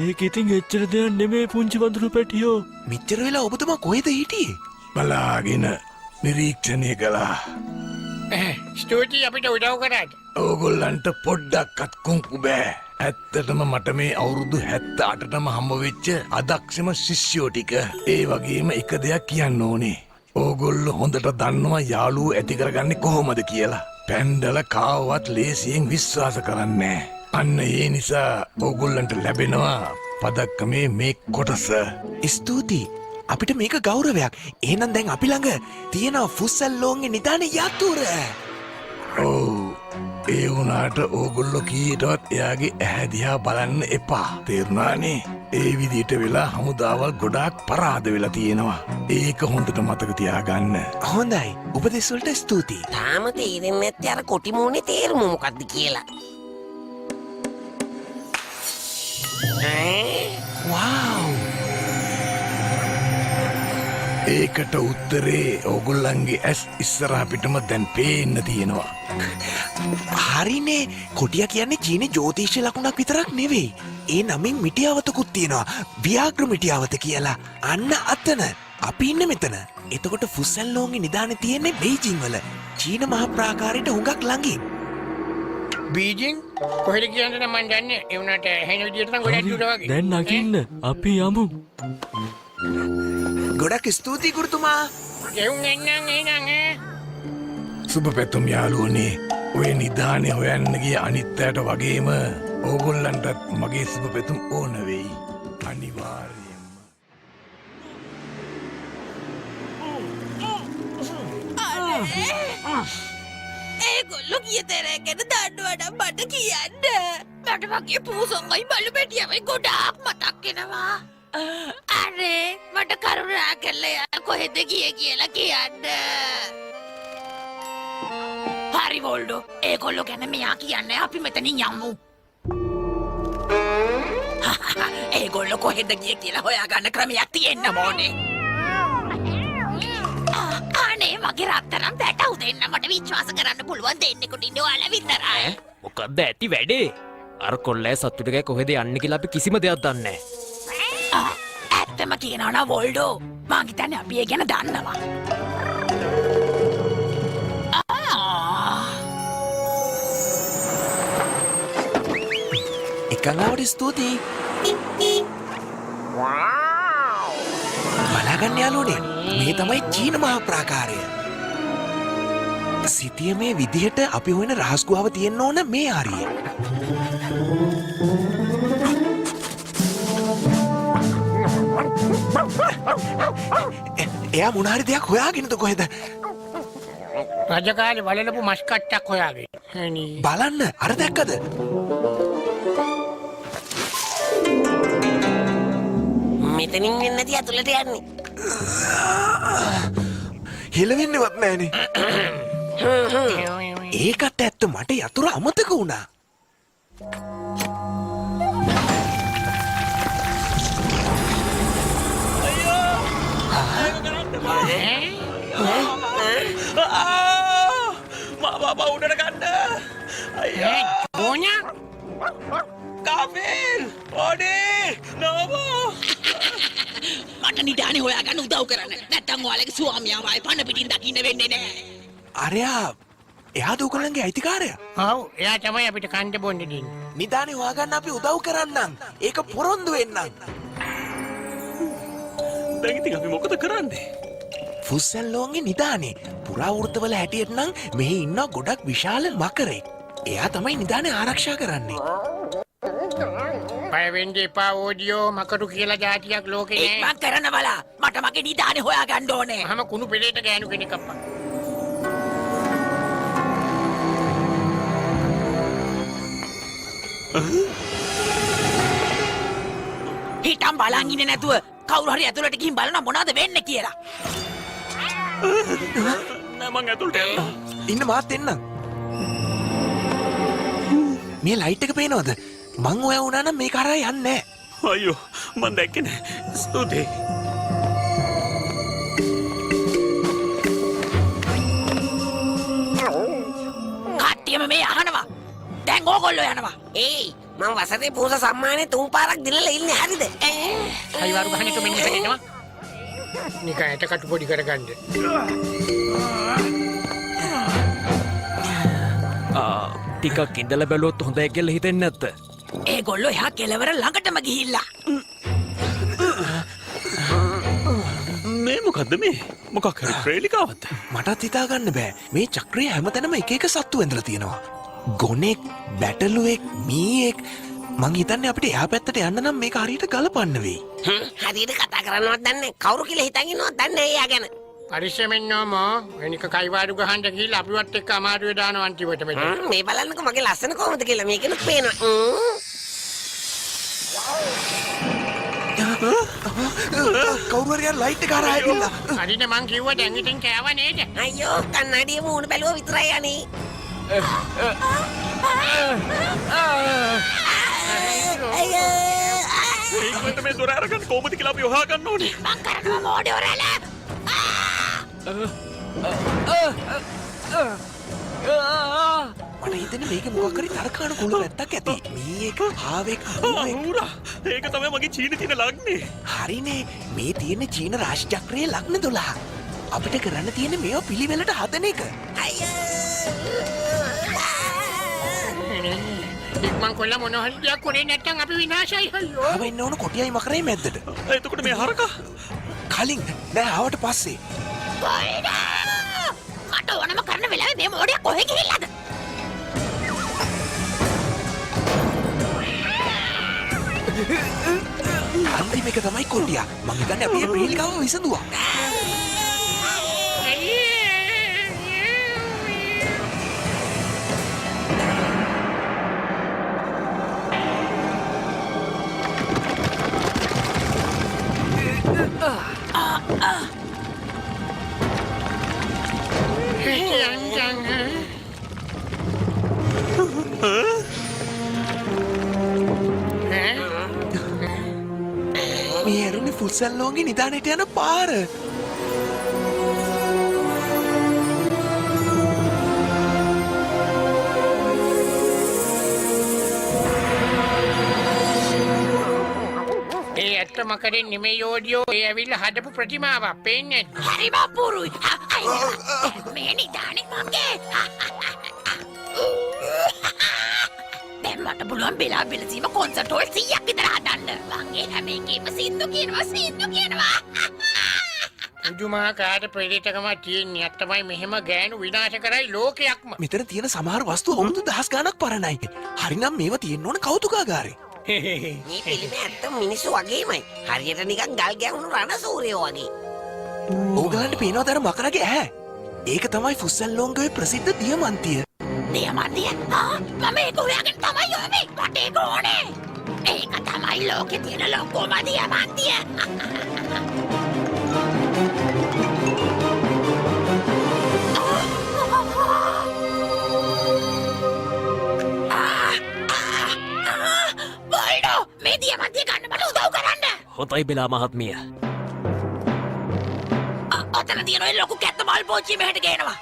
ඒක ඉතින් එච්චර දෙයක් නෙමේ පුංචි වඳුරු පැටියෝ. මෙච්චර වෙලා ඔබතුමා කොහෙද හිටියේ? බලාගෙන නිරීක්ෂණය කළා. ස්තුතියි අපිට උදව් කරාට. ඕගොල්ලන්ට පොඩ්ඩක්වත් කුංකු බෑ. ඇත්තටම මට මේ අවුරුදු 78ටම හම්බ වෙච්ච අදක්ෂම ශිෂ්‍යෝ ටික. ඒ වගේම එක දෙයක් කියන්න ඕනේ. ඕගොල්ලෝ හොඳට දන්නවා යාළුවෝ ඇති කරගන්නේ කොහොමද කියලා. පැන්ඩල කාවවත් ලේසියෙන් විශ්වාස කරන්නේ. අන්න ඒ නිසා ඕගොල්ලන්ට ලැබෙනවා පදක්කමේ මේ කොටස. ස්තුතියි. අපිට මේක ගෞරවයක්. එහෙනම් දැන් අපි ළඟ තියෙනවා ෆුස්සල්ලෝන්ගේ නිදාන යතුර. ඔව්. ඒ වුණාට ඕගොල්ලෝ කීයටවත් එයාගේ ඇහැ දිහා බලන්න එපා. තේරුණානේ? ඒ විදිහට වෙලා හමුදාවල් ගොඩාක් පරාද වෙලා තියෙනවා. ඒක හොඳට මතක තියාගන්න. හොඳයි. උපදෙස් වලට ස්තුතියි. තාම තේරෙන්නේ නැත්තේ අර කොටි මූණේ තේරුම මොකක්ද කියලා. වව්. ඒකට උත්තරේ ඕගොල්ලන්ගේ ඇස් ඉස්සරහ පිටම දැන් පේන්න තියෙනවා. හරිනේ. කොටියා කියන්නේ චීනේ ජ්‍යොතිෂ ලකුණක් විතරක් නෙවෙයි. ඒ නමින් මිටියාවතකුත් තියෙනවා. ව්‍යාග්‍ර මිටියාවත කියලා. අන්න අතන. අපි ඉන්නේ මෙතන. එතකොට ෆුස්සල්ලෝන්ගේ නිදානේ තියෙන්නේ බීජිං වල. චීන මහ ප්‍රාකාරයට හුඟක් ළඟින්. බීජිං කොහෙද කියන්නේ නම් මන් දන්නේ. ඒ වුණාට එහෙන විදියට නම් ගොඩක් දුර වගේ. දැන් නගින්න අපි යමු. ගොඩක් ස්තුතියි ගුරුතුමා. ගෙවුම් එන්නම් එහෙනම් සුබ පැතුම් යාළුවනේ. ඔය නිදානේ හොයන්න ගිය අනිත් අයට වගේම ඕගොල්ලන්ටත් මගේ සුබ පැතුම් ඕන වෙයි. අනිවාර්යයෙන්ම. ඒගොල්ලෝ කිය තැනැ ගැන දන්නවනම් මට කියන්න. මට වගේ පූසොන්ගයි බලු පැටියමයි ගොඩාක් මතක් වෙනවා. අනේ මට කරුණා කරලා කොහෙද ගියේ කියලා කියන්න. හරි වෝල්ඩෝ ඒගොල්ලෝ ගැන මෙයා කියන්නේ අපි මෙතනින් යමු. ඒගොල්ලෝ කොහෙද ගියේ කියලා හොයාගන්න ක්‍රමයක් තියෙන්න ඕනේ. අනේ මගේ රත්තරන් පැටව් දෙන්න මට විශ්වාස කරන්න පුළුවන් දෙන්නෙකුට ඉන්න ඔයාලා විතරයි. මොකක්ද ඇති වැඩේ අර කොල්ලෑ සත්තුටකෑ කොහෙද යන්න කියලා අපි කිසිම දෙයක් දන්නේ ඇත්තම කියනවා නම් වෝල්ඩෝ මං හිතන්නේ අපි ඒ ගැන දන්නවා. එකඟාවට ස්තුතියි බලාගන්න යාලුවනේ මේ තමයි චීන මහා ප්‍රාකාරය සිතිය මේ විදිහට අපි හොයන රහස්ගුහාව තියෙන්න ඕන මේ හරිය එයා මොනාරි දෙයක් හොයාගෙනද කොහෙද රජකාලේ වලලපු මස් කට්ටක් හොයාගෙන. බලන්න අර දැක්කද? මෙතනින් වෙන්නේ නැති ඇතුළට යන්නේ. හෙලවෙන්නවත් නෑනේ. ඒකට ඇත්ත මට යතුරු අමතක වුණා. මාබා උඩට ගන්න අයියා ඕනා කාෆිල් ඕනේ නෝබෝ මට නිදානේ හොයාගන්න උදව් කරන්න. නැත්තම් ඔයාලගේ ස්වාමියා වයි පන්න පිටින් දකින්න වෙන්නේ නෑ. අරයා එයා දුකලන්ගේ අයිතිකාරයා. ඔව් එයා තමයි අපිට කන්න බොන්න දෙන්නේ. නිදානේ හොයාගන්න අපි උදව් කරන්නම්. ඒක පොරොන්දු වෙන්නම්. දැන් ඉතින් අපි මොකද කරන්නේ? ෆුස්සැල්ලෝන්ගේ නිදානේ පුරාවෘත්තවල හැටියට නම් මෙහි ඉන්න ගොඩක් විශාල මකරෙක්. එයා තමයි නිදානේ ආරක්ෂා කරන්නේ. බය වෙන්න එපා ඕඩියෝ මකරු කියලා જાතියක් ලෝකේ නෑ. මං කරන බලා මට මගේ නිදානේ හොයාගන්න ඕනේ. මම කුණු පෙළේට ගෑනු කෙනෙක් අප්පා. හිටම් බලන් ඉන්නේ නැතුව කවුරු හරි ඇතුළට ගිහින් බලනවා මොනවද වෙන්නේ කියලා. නෑ මං ඇතුළට යන්න. ඉන්න මාත් එන්න. මේ ලයිට් එක පේනවද? මං ඔයා වුණා නම් මේක හරහා යන්නේ නෑ. අයියෝ මං දැක්කේ නෑ. ස්තුතියි. කට්ටියම මේ අහනවා. දැන් ඕගොල්ලෝ යනවා. ඒයි මම වසරේ පූස සම්මානේ 3 පාරක් දිනලා ඉන්නේ හරිද? අයිවාරු ගහන්නට මෙන්න හිටිනවා. නිකන් ඇටකට පොඩි කරගන්න. ටිකක් ඉඳලා බැලුවොත් හොඳයි කියලා හිතෙන්නේ නැත්ද? ඒගොල්ලෝ එහා කෙළවර ළඟටම ගිහිල්ලා. මේ මොකද්ද මේ? මොකක් හරි ප්‍රේලිකාවක්ද? මටත් හිතා ගන්න බෑ. මේ චක්‍රයේ හැමතැනම එක එක සත්තු ඇඳලා තියෙනවා. ගොනෙක්, බැටළුවෙක්, මීයෙක්. මං හිතන්නේ අපිට එහා පැත්තට යන්න නම් මේක හරියට ගලපන්න වෙයි. හරියට කතා කරන්නවත් දන්නේ කවුරු කියලා හිතන් ඉන්නවත් දන්නේ එයා ගැන. පරිස්සමෙන් නෝමෝ වෙනික කයිවාරු ගහන්න ගිහිල්ලා අපිවත් එක්ක අමාරුවේ දානවා අන්තිමට මෙතන. මේ බලන්නකෝ මගේ ලස්සන කොහොමද කියලා මේකෙනුත් පේනවා. කවුරු හරි ලයිට් එක හරහා ඇවිල්ලා. හරිද මං කිව්වා දැන් ඉතින් කෑව නේද? අයියෝ කන්නඩියේ මූණ බැලුවා විතරයි අනේ. ඉක්මනට මේ දොර අරගන්න කොහොමද කියලා අපි හොයාගන්න ඕනේ. මං කරනවා මොඩේ ඔරලා. මට හිතෙන්නේ මේක මොකක් හරි තරකාණු කුළු පැත්තක් ඇති. මීයෙක්, හාවෙක්, ඌරා ඒක තමයි මගේ චීන තියෙන ලග්නේ. හරිනේ. මේ තියෙන්නේ චීන රාජ්‍ය චක්‍රයේ ලග්න 12. අපිට කරන්න තියෙන්නේ මේව පිළිවෙලට හදන එක. ඉක්මන් කොල්ල මොන හරි දෙයක් කරේ නැත්නම් අපි විනාශයි අයියෝ. ආව ඉන්න ඕන කොටියයි මකරේ මැද්දට. එතකොට මේ හරකා කලින් නෑ ආවට පස්සේ. මට ඕනම කරන වෙලාවේ මේ මොඩේ කොහෙ ගිහිල්ලාද? අන්තිම එක තමයි කොටියා. මං හිතන්නේ අපි මේ ප්‍රේලිකාව විසඳුවා. මේ ඇරුණේ ෆුට්සල්ලෝන්ගේ නිදානයට යන පාර. ඒ ඇත්ත මකරෙන් නෙමෙයි යෝඩියෝ. ඒ ඇවිල්ලා හදපු ප්‍රතිමාවක් පේන්නේ. හරි බපුරුයි. මේ නිදානේ මගේ. දැන් මට පුළුවන් බෙලා බෙලසීම කොන්සර්ට් හෝල් 100ක් විතර හදන්න. මගේ හැම එකේම සින්දු කියනවා. පුදුමාකාර ප්‍රේතකම තියෙන්නේ. අත්තමයි මෙහෙම ගෑනු විනාශ කරයි ලෝකයක්ම. මෙතන තියෙන සමහර වස්තු අවුරුදු 10 ගණක් පරණයි. හරිනම් මේවා තියෙන්න ඕන කෞතුකාගාරේ. මේ පිළිමේ ඇත්තම මිනිස්සු වගේමයි. හරියට නිකන් ගල් ගැහුණු රණසූරයෝ වගේ. ඕගලන්ට පේනවද අර මකරගේ ඇහැ? ඒක තමයි ෆුස්සල්ලෝන්ගේ ප්‍රසිද්ධ දියමන්තිය. දියමන්තිය? මම ඒක හොයාගෙන තමයි යන්නේ. මට ඒක ඕනේ. ඒක තමයි ලෝකේ තියෙන ලොකුම දියමන්තිය. මේ දියමන්තිය ගන්න මට උදව් කරන්න. හොඳයි බෙලා මහත්මිය. ඔතන තියෙන ඔය ලොකු කැත්ත මල් පෝච්චිය මෙහෙට ගේනවා.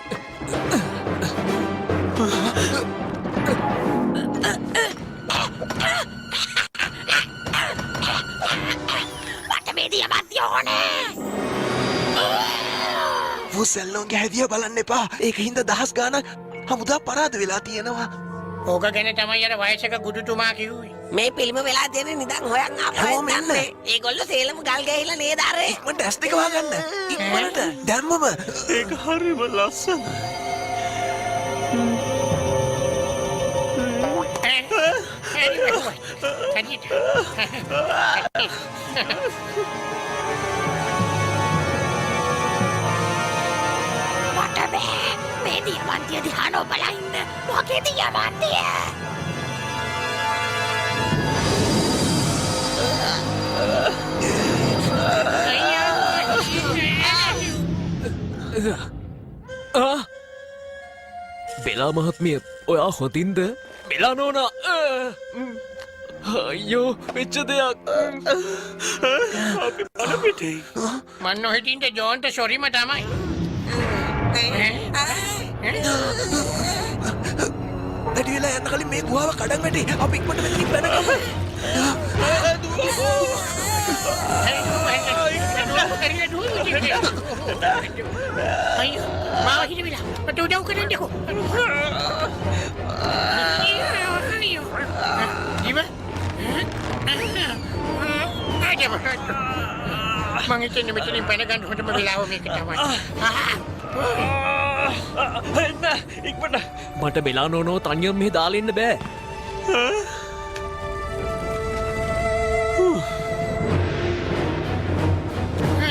මට මේ දියමන්තිය ඕනේ. ෆුස්සල්ලෝන්ගේ හැදිය බලන්න එපා. ඒක හින්දා 10 ගණක් හමුදා පරාද වෙලා තියෙනවා. ඕක ගැන තමයි අර වයසක ගුඩුතුමා කිව්වේ. මේ පිළිම වෙලා තියෙන නිදන් හොයන් ආපහු යන්නේ. ඒගොල්ලෝ සේලම ගල් ගැහිලා නේද අර? ඉක්මනට ඇස් දෙක වහගන්න. ඉක්මනට. දැම්මම. ඒක හරිම ලස්සන. මට බෑ. මේ දියමන්තිය දිහා නොබලා ඉන්න. මගේ දියමන්තිය. බෙලා මහත්මිය ඔයා හොඳින්ද? බෙලා නෝනා අයියෝ වෙච්ච දෙයක්. අපි බල පිටේ. මන් නොහිටින්ට ජෝන්ට සොරිම තමයි. වැඩි වෙලා යන්න කලින් මේ ගුහාව කඩන් වැටේ. අපි ඉක්මනට මෙතනින් පැනගමු. අයියෝ මාව හිරවිලා මට උදව් කරන්නකෝ. මං හිතන්නේ මෙතනින් පැන ගන්න හොඳම වෙලාව මේක තමයි. එන්න ඉක්මනට. මට බෙලා නෝනෝ තනියම මෙහෙ දාලා ඉන්න බෑ.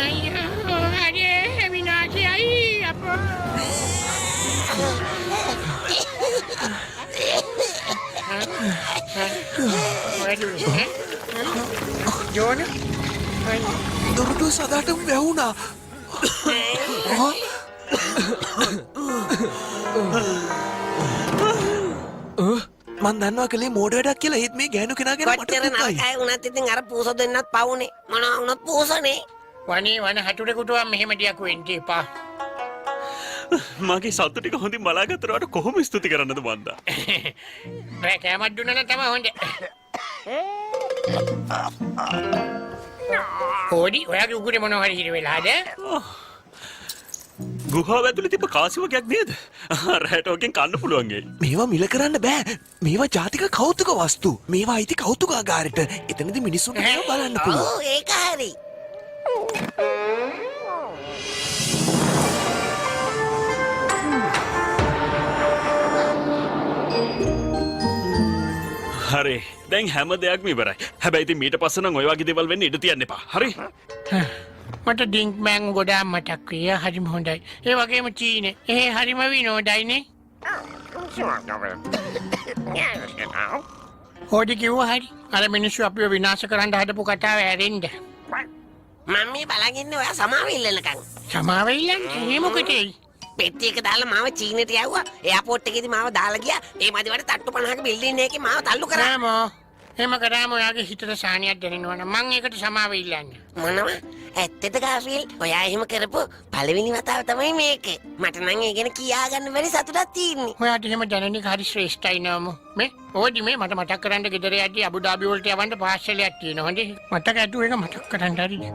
අයියෝ අනේ විනාශයයි අපෝ. ජෝන දොරටුව සදාටම වැහුණා. මන් දන්නවා කලේ මෝඩ වැඩක් කියලා. ඒත් මේ ගෑනු කෙනාගෙන මට කොච්චර නරකයි වුණත් ඉතින් අර පූස දෙන්නත් පවුනේ. මොනවා වුණත් පූසනේ. වනේ වන හටුරෙකුටුවා මෙහෙම දියක් වෙන්න එපා. මගේ සත්තු ටික හොඳින් බලාගත්තට කොහොම ස්තුති කරන්නද මන්දා. රෑ කෑමක් දුන්නා නම් තමයි හොඳ. ඕඩි ඔයාගේ උගුරේ මොනවා හරි හිර වෙලාද? ගුහාව ඇතුලේ තිබ්බ කාසිවකයක් නේද? රැට ඔකෙන් කන්න පුළුවන් ඒ. මේවා මිල කරන්න බෑ. මේවා ජාතික කෞතුක වස්තු. මේවා අයිති කෞතුකාගාරෙට. එතනදී මිනිස්සුන්ට මේවා බලන්න පුළුවන්. ඔව් ඒක හරි. හරි. දැන් හැම දෙයක්ම ඉවරයි. හැබැයි ඉතින් මීට පස්සේ නම් ඔය වගේ දේවල් වෙන්න ඉඩ තියන්න එපා. හරි? මට ඩින්ක් බෑන් ගොඩාක් මතක් විය. හරිම හොඳයි. ඒ වගේම චීනේ. හරිම විනෝදයිනේ. හොඩි කිව්වා හරි. අර මිනිස්සු අපිව විනාශ කරන්න හදපු කතාව ඇරෙන්න. මම මේ බලන් ඉන්නේ ඔයා සමාව ඉල්ලනකන්. සමාව ඉල්ලන්නේ? ඒ මොකටද? පෙට්ටි එක දාලා මාව චීනෙට යවුවා. එයාපෝට් එකේදී මාව දාලා ගියා. ඒ මදිවට තට්ටු 50ක බිල්ඩින් එකේ මාව තල්ලු කරා. රාමෝ එහෙම කරාම ඔයාගේ හිතට සානියක් දැනෙනවා නම් මං ඒකට සමාව ඉල්ලන්නේ. මොනවා? ඇත්තද ගාෆිල්? ඔයා එහෙම කරපු පළවෙනි වතාව තමයි මේක. මට නම් ඒ ගැන කියා ගන්න බැරි සතුටක් තියෙන්නේ. ඔයාට එහෙම දැනෙන එක හරි ශ්‍රේෂ්ඨයි නෝමෝ. මේ ඕදි මේ මට මතක් කරන්න ගෙදර යද්දි අබුදාබි වලට යවන්න පාර්සලයක් තියෙනවා. හොඳේ මතක ඇතුව එක මතක් කරන්න හරිද?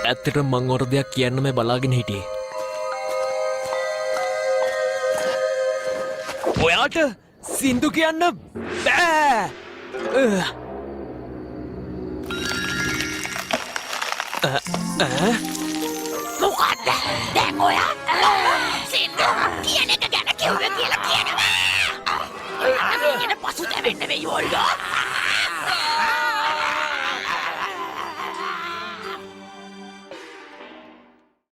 ඇත්තට මං ඔර දෙයක් කියන්න මේ බලාගෙන හිටියේ. ඔයාට සින්දු කියන්න බෑ. මොකද්ද? දැන් ඔයා සින්දු කියන එක ගැන කිව්වේ කියලා කියනවා. ඔයා කියන පසුතැවෙන්න වෙයි ඔල්ලෝ.